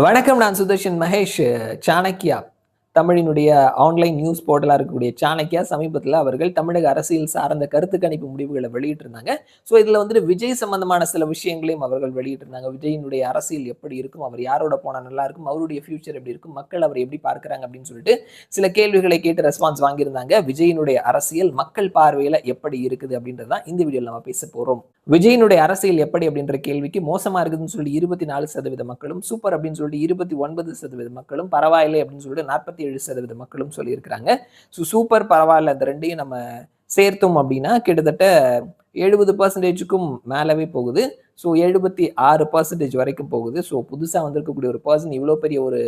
வணக்கம். நான் சுதர்ஷன் மகேஷ். சாணக்கியா தமிழினுடைய ஆன்லைன் நியூஸ் போர்ட்டலா இருக்கக்கூடிய சாணக்கியா சமீபத்தில் அவர்கள் தமிழக அரசியல் சார்ந்த கருத்து கணிப்பு முடிவுகளை வெளியிட்டிருந்தாங்க. ஸோ இதில் வந்துட்டு விஜய் சம்பந்தமான சில விஷயங்களையும் அவர்கள் வெளியிட்டிருந்தாங்க. விஜயினுடைய அரசியல் எப்படி இருக்கும், அவர் யாரோட போனால் நல்லா இருக்கும், அவருடைய ஃபியூச்சர் எப்படி இருக்கும், மக்கள் அவர் எப்படி பார்க்குறாங்க அப்படின்னு சொல்லிட்டு சில கேள்விகளை கேட்டு ரெஸ்பான்ஸ் வாங்கியிருந்தாங்க. விஜயினுடைய அரசியல் மக்கள் பார்வையில் எப்படி இருக்குது அப்படின்றது தான் இந்த வீடியோவில் நம்ம பேச போகிறோம். விஜயினுடைய அரசியல் எப்படி அப்படின்ற கேள்விக்கு மோசமா இருக்குதுன்னு சொல்லி 24% மக்களும், சூப்பர் அப்படின்னு சொல்லிட்டு 29% மக்களும், பரவாயில்லை அப்படின்னு சொல்லிட்டு 47% மக்களும் சொல்லியிருக்கிறாங்க. சூப்பர், பரவாயில்ல, இந்த ரெண்டையும் நம்ம சேர்த்தோம் அப்படின்னா கிட்டத்தட்ட 70%க்கும் மேலவே போகுது. ஸோ 76% வரைக்கும் போகுது. ஸோ புதுசாக வந்திருக்கக்கூடிய ஒரு பர்சன் இவ்வளோ பெரிய ஒரு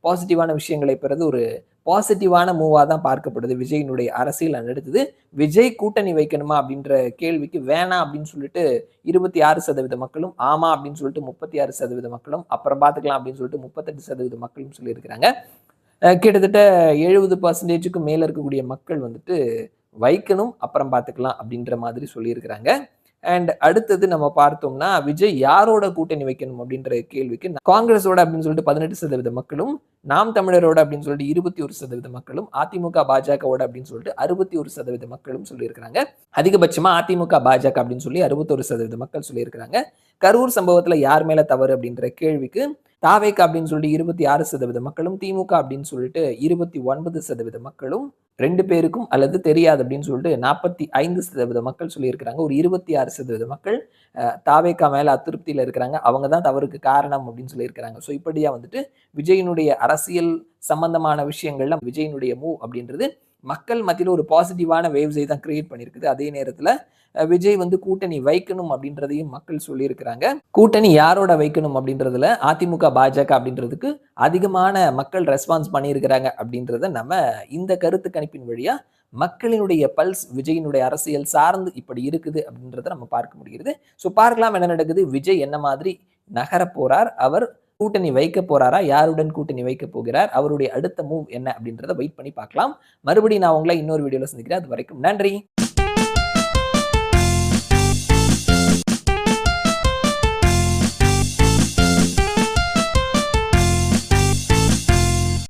பாசிட்டிவான விஷயங்களை பெறது ஒரு பாசிட்டிவான மூவாக தான் பார்க்கப்படுது விஜயினுடைய அரசியல். அடுத்தது விஜய் கூட்டணி வைக்கணுமா அப்படின்ற கேள்விக்கு வேணாம் அப்படின்னு சொல்லிட்டு 26% மக்களும், ஆமா அப்படின்னு சொல்லிட்டு 36% மக்களும், அப்புறம் பார்த்துக்கலாம் அப்படின்னு சொல்லிட்டு 38% மக்களும் சொல்லியிருக்கிறாங்க. கிட்டத்தட்ட 70%க்கும் மேல இருக்கக்கூடிய மக்கள் வந்துட்டு வைக்கணும், அப்புறம் பார்த்துக்கலாம் அப்படின்ற மாதிரி சொல்லியிருக்கிறாங்க. அண்ட் அடுத்தது நம்ம பார்த்தோம்னா விஜய் யாரோட கூட்டணி வைக்கணும் அப்படின்ற கேள்விக்கு காங்கிரஸோட அப்படின்னு சொல்லிட்டு 18% மக்களும், நாம் தமிழரோட அப்படின்னு சொல்லிட்டு 21% மக்களும், அதிமுக பாஜகவோட அப்படின்னு சொல்லிட்டு 61% மக்களும் சொல்லியிருக்கிறாங்க. அதிகபட்சமா அதிமுக பாஜக அப்படின்னு சொல்லி 61% மக்கள் சொல்லியிருக்கிறாங்க. கரூர் சம்பவத்துல யார் மேல தவறு அப்படின்ற கேள்விக்கு தாவேக அப்படின்னு சொல்லிட்டு 26% மக்களும், திமுக அப்படின்னு சொல்லிட்டு 29% மக்களும், 2 பேருக்கும் அல்லது தெரியாது அப்படின்னு சொல்லிட்டு 45% மக்கள் சொல்லியிருக்கிறாங்க. ஒரு 26% மக்கள் தாவேகா மேல அதிருப்தியில இருக்கிறாங்க. அவங்க தான் தவறுக்கு காரணம் அப்படின்னு சொல்லியிருக்கிறாங்க. ஸோ இப்படியா வந்துட்டு விஜயினுடைய அரசியல் சம்பந்தமான விஷயங்கள்ல விஜயினுடைய மூவ் அப்படின்றது மக்கள் மத்தியில் ஒரு பாசிட்டிவான வேவ்ஸை தான் கிரியேட் பண்ணியிருக்குது. அதே நேரத்தில் விஜய் வந்து கூட்டணி வைக்கணும் அப்படின்றதையும் மக்கள் சொல்லியிருக்கிறாங்க. கூட்டணி யாரோட வைக்கணும் அப்படின்றதுல அதிமுக பாஜக அப்படின்றதுக்கு அதிகமான மக்கள் ரெஸ்பான்ஸ் பண்ணியிருக்கிறாங்க அப்படின்றத நம்ம இந்த கருத்து கணிப்பின் வழியா மக்களினுடைய பல்ஸ் விஜயினுடைய அரசியல் சார்ந்து இப்படி இருக்குது அப்படின்றத நம்ம பார்க்க முடிகிறது. ஸோ பார்க்கலாம் என்ன நடக்குது, விஜய் என்ன மாதிரி நகர போறார், அவர் கூட்டணி வைக்க போறாரா, யாருடன் கூட்டணி வைக்க போகிறார், அவருடைய அடுத்த மூவ் என்ன அப்படின்றத வெயிட் பண்ணி பார்க்கலாம். மறுபடியும் நான் உங்களை இன்னொரு வீடியோல சந்திக்கிறேன். அது வரைக்கும் நன்றி.